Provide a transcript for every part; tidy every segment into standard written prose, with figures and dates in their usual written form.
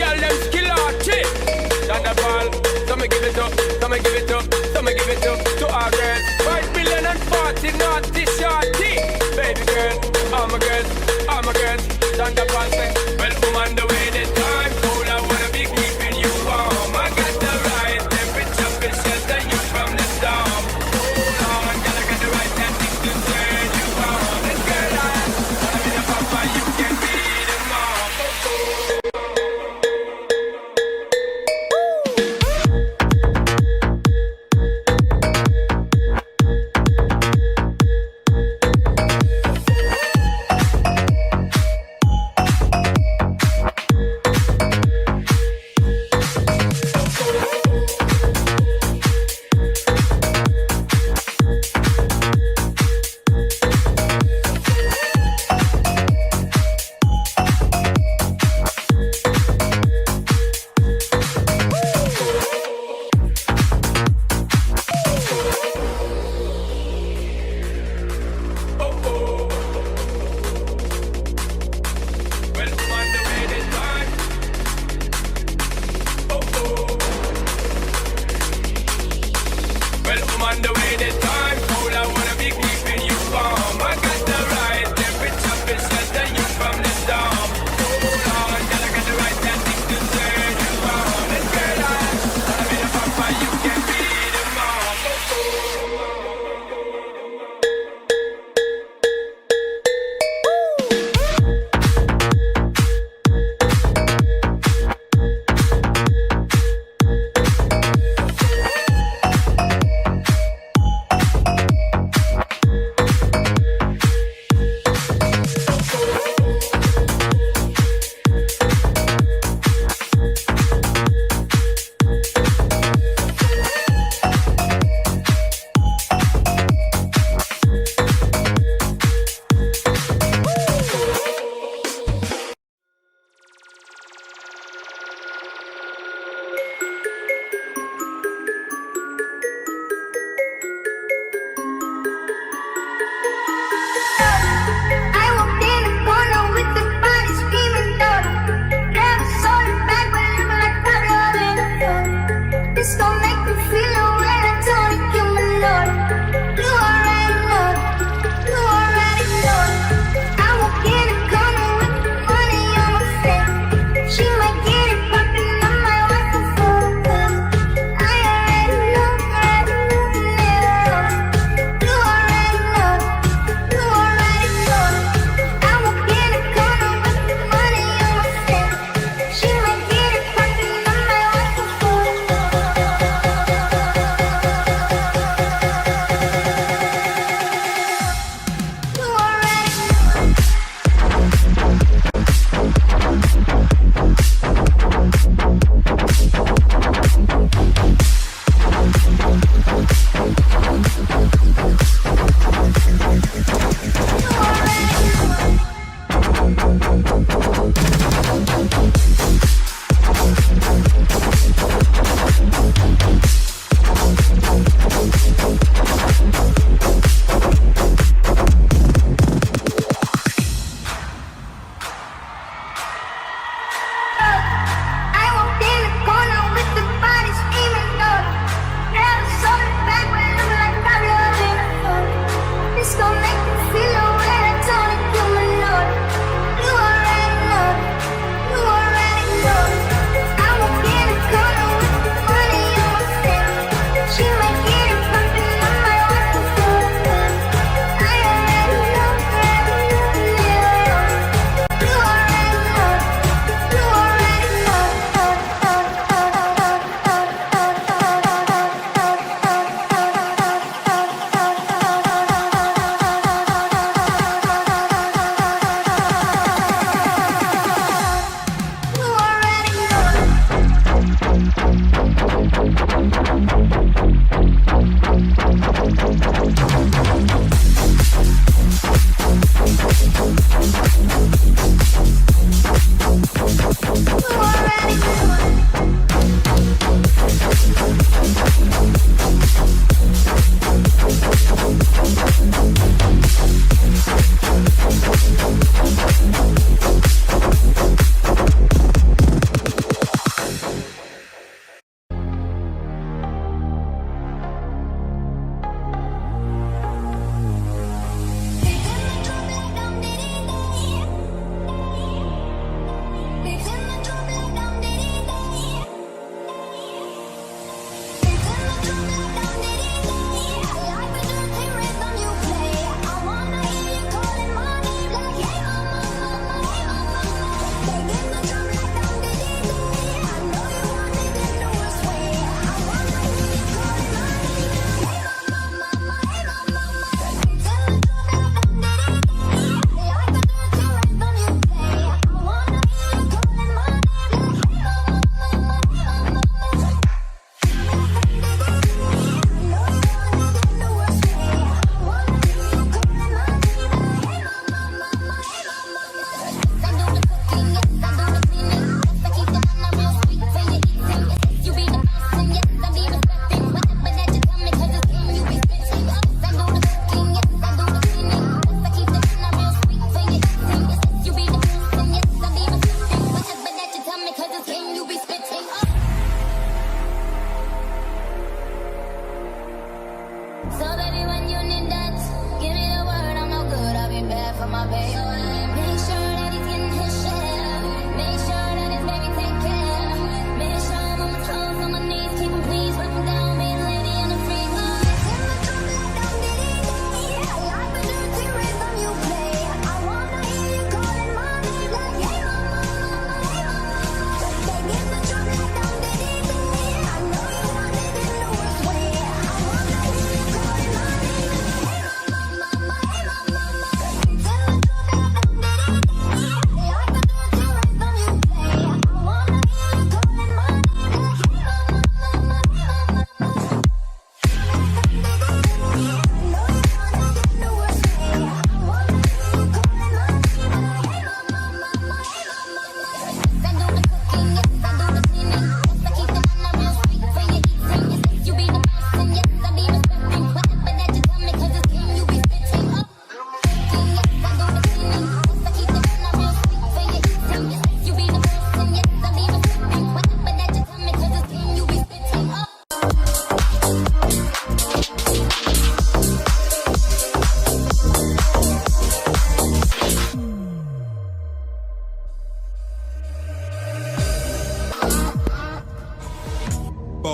Girl, them skill archie. Thunderball, so me give it up, so me give it up, so me give it up to our girls. 5 million and 40 naughty shorty. Baby girl, all my girls, all my girls. Thunderball say, well, woman, the way the time cold, I wanna be keeping you warm. I got the right temperature to shelter you from the storm. Hold on, girl, I got the right tactics to turn you on. And girl, I'm in a papa, you can be the mom.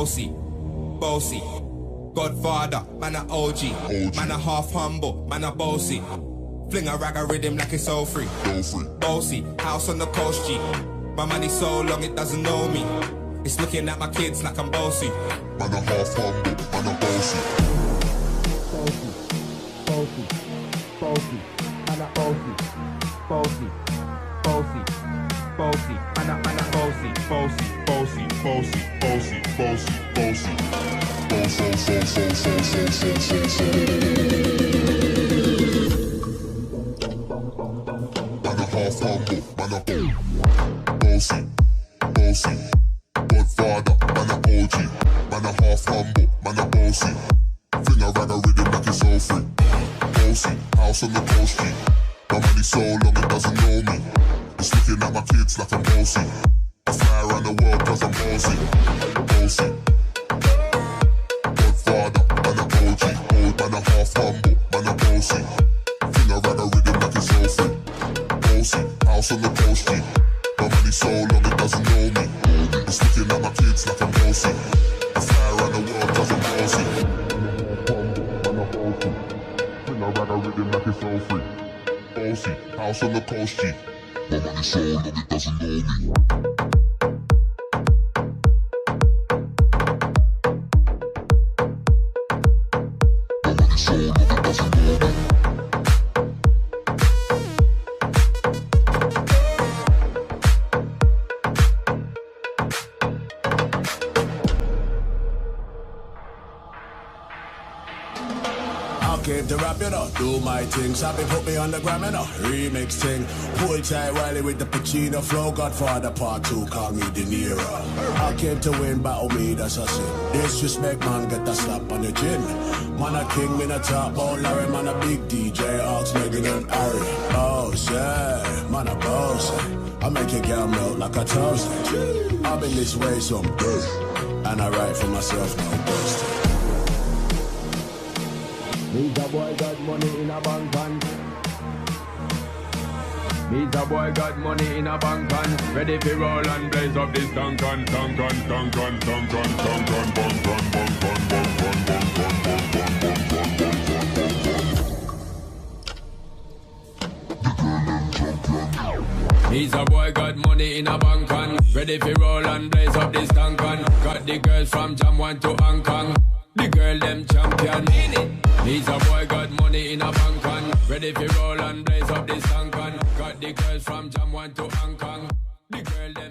bossy, bossy. Godfather, man a OG. Man a half humble, man a bossy. Fling a rag a rhythm like it's all free. Bossy, house on the coast G. My money so long it doesn't know me. It's looking at my kids like I'm bossy. Man a half humble, man a bossy. Bossy, bossy, bossy. Man a bossy, bossy, bossy, bossy. Man a bossy, bossy, bossy, bossy, bossy, bossy, bossy. Man a half humble, man a bossy, bossy. Godfather, man a OG. Man a half humble, man a bossy. Fling a rag a rhythm like it's all free. Bossy, house on the coast G. My money so long it doesn't know me. It's looking at my kids like I'm bossy. I fly around the world cause I'm bossy. Bossy. Godfather, man a OG. Old man a half humble, man a bossy. Fling a rag a rhythm like it's all free. Bossy, house on the coast G. My money so long it doesn't know me. It's looking at my kids like I'm bossy. I fly around the world cause I'm bossy. Man a bossy. Fling a rag a rhythm like it's all free. Bossy, house on the coast G. My money so long it doesn't know me. My money so long it doesn't know me. Came to rap, you know, do my thing. Sabi put me on the gram, you know, remix thing. Pull tight Wiley with the Pacino flow. Godfather part 2, call me De Niro. I came to win, battle me, that's a sin. Disrespect, man, get a slap on the chin. Man a king, me a top ball, Larry, man a big DJ, Ox, Megan and Harry. Boss, yeah, man a boss. I make your girl melt like a toast. I've been this way some day, and I write for myself, no boast. Me's a boy got money in a bank and Me's a boy got money in a bank and ready for roll and blaze up this tank on, tank on, tank on, tank on, tank on, bang, bang, bang, bang, bang, bang, bang, bang, bang, bang, bang, bang. Me's a boy got money in a bank and ready for roll and blaze up this tank on. Got the girls from Jam 1 to Hong Kong. The girl them champion. He's a boy got money in a bank and ready for roll and blaze up this tank on. Got the girls from Jam 1 to Hong Kong. The girl them